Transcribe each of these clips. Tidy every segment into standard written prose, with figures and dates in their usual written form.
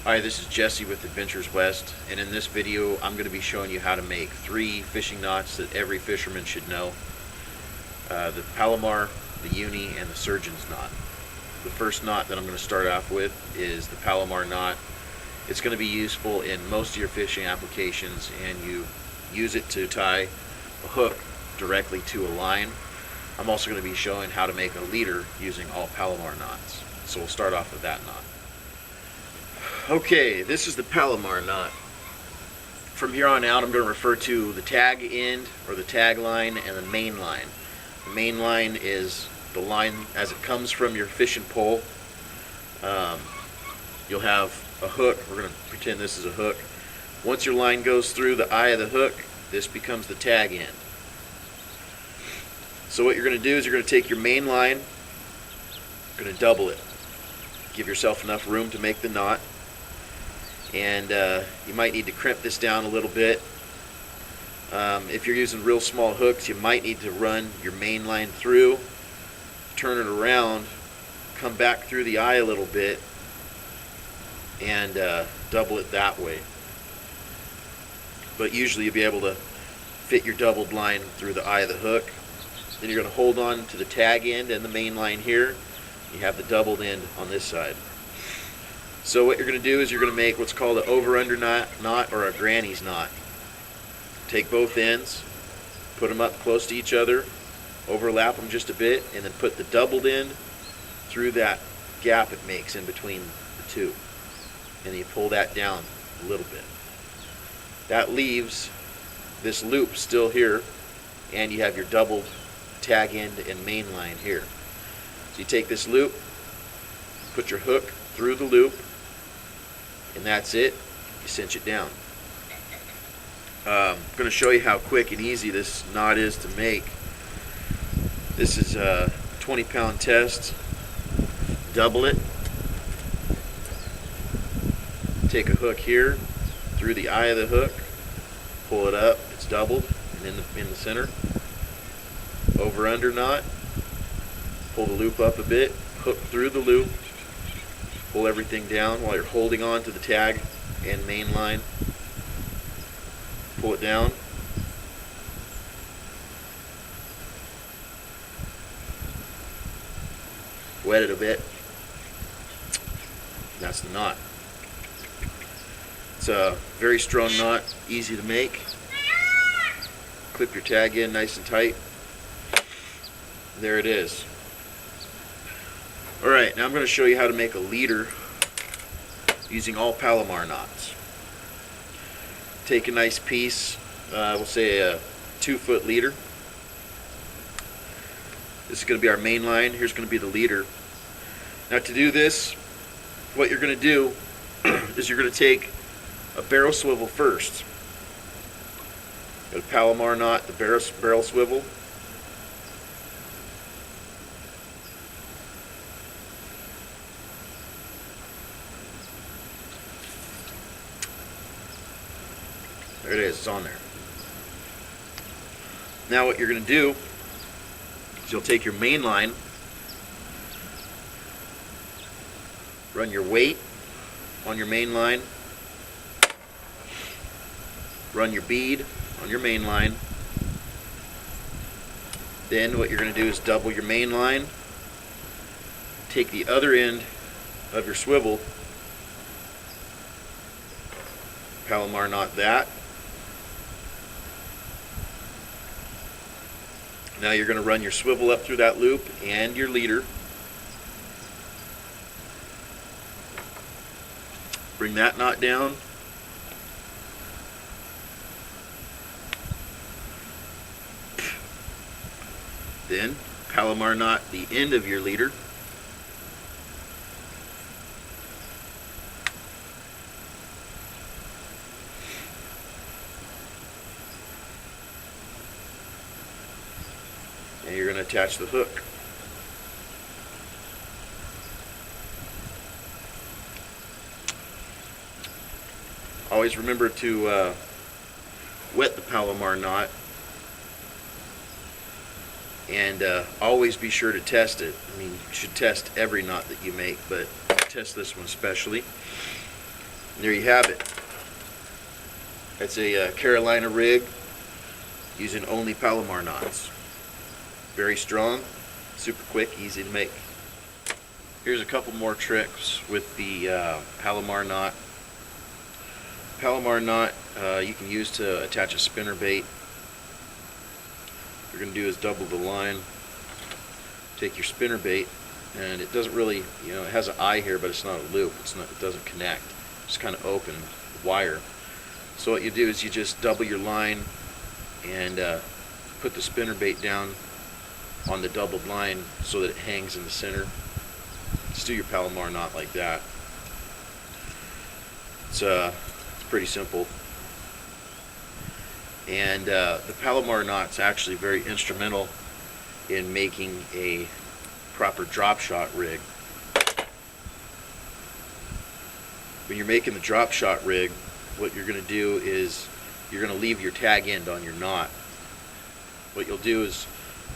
Hi, this is Jesse with Adventures West, and in this video I'm going to be showing you how to make 3 fishing knots that every fisherman should know. The Palomar, the Uni, and the Surgeon's knot. The first knot that I'm going to start off with is the Palomar knot. It's going to be useful in most of your fishing applications, and you use it to tie a hook directly to a line. I'm also going to be showing how to make a leader using all Palomar knots. So we'll start off with that knot. Okay, this is the Palomar knot. From here on out, I'm going to refer to the tag end or the tag line and the main line. The main line is the line as it comes from your fishing pole. You'll have a hook. We're going to pretend this is a hook. Once your line goes through the eye of the hook, this becomes the tag end. So what you're going to do is you're going to take your main line, you're going to double it. Give yourself enough room to make the knot. And you might need to crimp this down a little bit. If you're using real small hooks, you might need to run your main line through, turn it around, come back through the eye a little bit, and double it that way. But usually you'll be able to fit your doubled line through the eye of the hook. Then you're going to hold on to the tag end and the main line here. You have the doubled end on this side. So what you're going to do is you're going to make what's called an over-under knot or a granny's knot. Take both ends, put them up close to each other, overlap them just a bit, and then put the doubled end through that gap it makes in between the two. And then you pull that down a little bit. That leaves this loop still here, and you have your doubled tag end and main line here. So you take this loop, put your hook through the loop, and that's it. You cinch it down. I'm going to show you how quick and easy this knot is to make. This is a 20-pound test. Double it. Take a hook here through the eye of the hook. Pull it up. It's doubled and in the center. Over under knot. Pull the loop up a bit. Hook through the loop. Pull everything down while you're holding on to the tag and main line. Pull it down. Wet it a bit. That's the knot. It's a very strong knot, easy to make. Clip your tag in nice and tight. There it is. Alright, now I'm going to show you how to make a leader using all Palomar knots. Take a nice piece, we'll say a 2-foot leader. This is going to be our main line. Here's going to be the leader. Now to do this, what you're going to do is you're going to take a barrel swivel first. Got a Palomar knot, the barrel swivel. There it is, it's on there. Now what you're going to do is you'll take your main line, run your weight on your main line, run your bead on your main line. Then what you're going to do is double your main line, take the other end of your swivel, Palomar knot that. Now you're going to run your swivel up through that loop and your leader. Bring that knot down. Then Palomar knot the end of your leader. And you're going to attach the hook. Always remember to wet the Palomar knot, and always be sure to test it. I mean, you should test every knot that you make, but test this one especially. There you have it. That's a Carolina rig using only Palomar knots. Very strong, super quick, easy to make. Here's a couple more tricks with the Palomar knot. Palomar knot you can use to attach a spinnerbait. What you're going to do is double the line, take your spinnerbait, and it doesn't really, it has an eye here, but it's not a loop. It doesn't connect. It's kind of open wire. So what you do is you just double your line and put the spinnerbait down on the doubled line so that it hangs in the center. Just do your Palomar knot like that. It's pretty simple. And the Palomar knot's actually very instrumental in making a proper drop shot rig. When you're making the drop shot rig, what you're going to do is you're going to leave your tag end on your knot. What you'll do is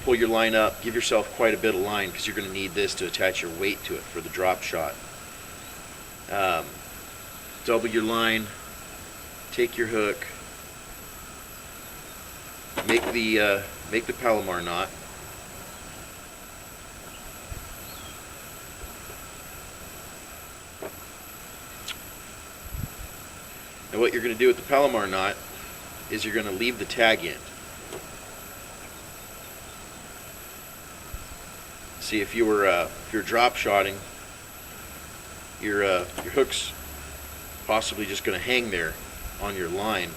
pull your line up, give yourself quite a bit of line because you're going to need this to attach your weight to it for the drop shot. Double your line, take your hook, make the Palomar knot. And what you're going to do with the Palomar knot is you're going to leave the tag end. See, if you're drop shotting, your hook's possibly just going to hang there on your line,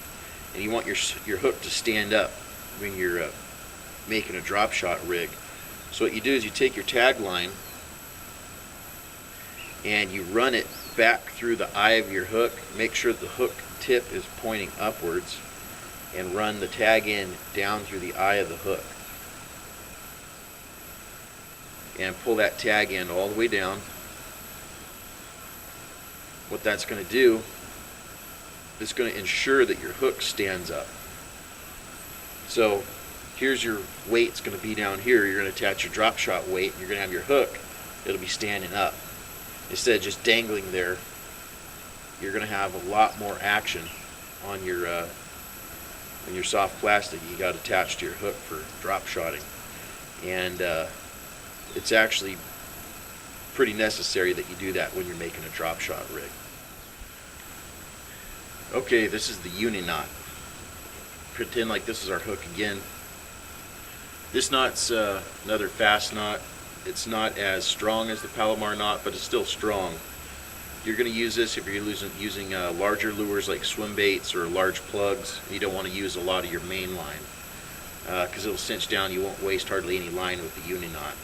and you want your hook to stand up when you're making a drop shot rig. So what you do is you take your tag line and you run it back through the eye of your hook. Make sure the hook tip is pointing upwards, and run the tag end down through the eye of the hook. And pull that tag end all the way down. What that's going to do is going to ensure that your hook stands up. So here's your weight. It's going to be down here. You're going to attach your drop shot weight, and you're going to have your hook. It'll be standing up. Instead of just dangling there, you're going to have a lot more action on your soft plastic you got attached to your hook for drop shotting. And it's actually pretty necessary that you do that when you're making a drop shot rig. Okay, this is the uni knot. Pretend like this is our hook again. This knot's another fast knot. It's not as strong as the Palomar knot, but it's still strong. You're going to use this if you're using larger lures like swim baits or large plugs. You don't want to use a lot of your main line because it'll cinch down. You won't waste hardly any line with the uni knot.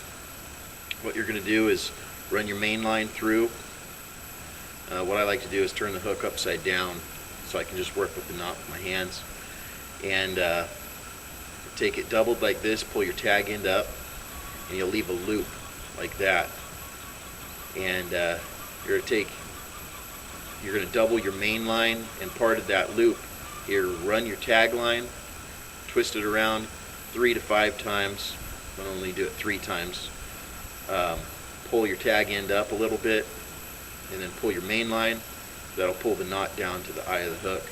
What you're going to do is run your main line through. What I like to do is turn the hook upside down so I can just work with the knot with my hands. And take it doubled like this, pull your tag end up, and you'll leave a loop like that. And you're going to double your main line, and part of that loop here, run your tag line, twist it around 3 to 5 times. I'll only do it 3 times. Pull your tag end up a little bit, and then pull your main line. That'll pull the knot down to the eye of the hook,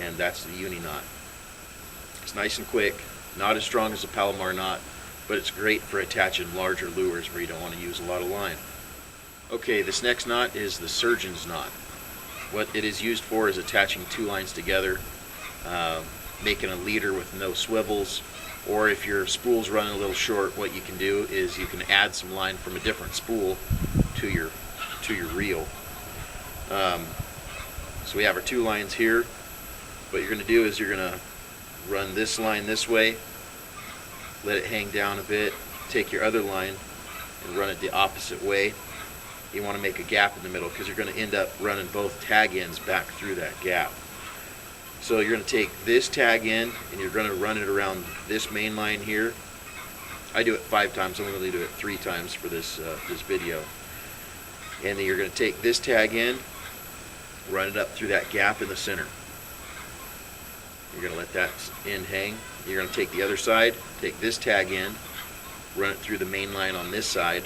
and that's the uni knot. It's nice and quick, not as strong as the Palomar knot, but it's great for attaching larger lures where you don't want to use a lot of line. Okay, this next knot is the surgeon's knot. What it is used for is attaching 2 lines together, making a leader with no swivels, or if your spool's running a little short, what you can do is you can add some line from a different spool to your reel. So we have our 2 lines here. What you're going to do is you're going to run this line this way, let it hang down a bit, take your other line and run it the opposite way. You want to make a gap in the middle because you're going to end up running both tag ends back through that gap. So you're going to take this tag end and you're going to run it around this main line here. I do it 5 times. I'm going to do it 3 times for this video. And then you're going to take this tag end, run it up through that gap in the center. You're going to let that end hang. You're going to take the other side, take this tag end, run it through the main line on this side,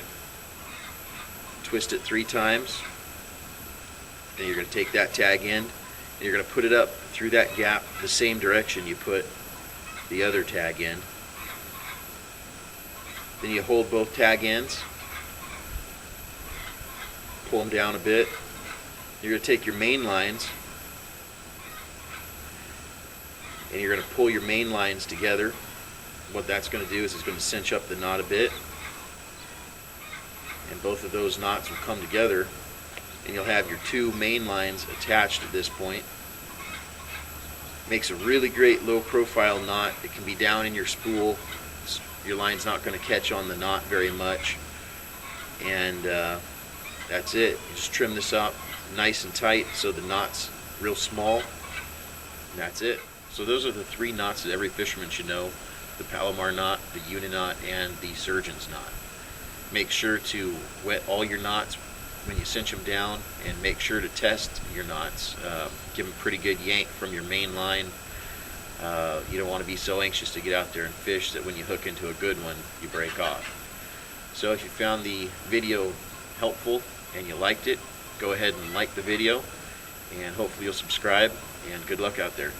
twist it 3 times, Then you're going to take that tag end and you're going to put it up through that gap the same direction you put the other tag end. Then you hold both tag ends, pull them down a bit. You're going to take your main lines and you're going to pull your main lines together. What that's going to do is it's going to cinch up the knot a bit, and both of those knots will come together, and you'll have your two main lines attached at this point. Makes a really great low profile knot. It can be down in your spool. Your line's not going to catch on the knot very much, and that's it. You just trim this up nice and tight so the knot's real small, and that's it. So those are the three knots that every fisherman should know: the Palomar knot, the uni knot, and the surgeon's knot. Make sure to wet all your knots when you cinch them down, and make sure to test your knots. Give them a pretty good yank from your main line. You don't want to be so anxious to get out there and fish that when you hook into a good one, you break off. So if you found the video helpful and you liked it, go ahead and like the video, and hopefully you'll subscribe, and good luck out there.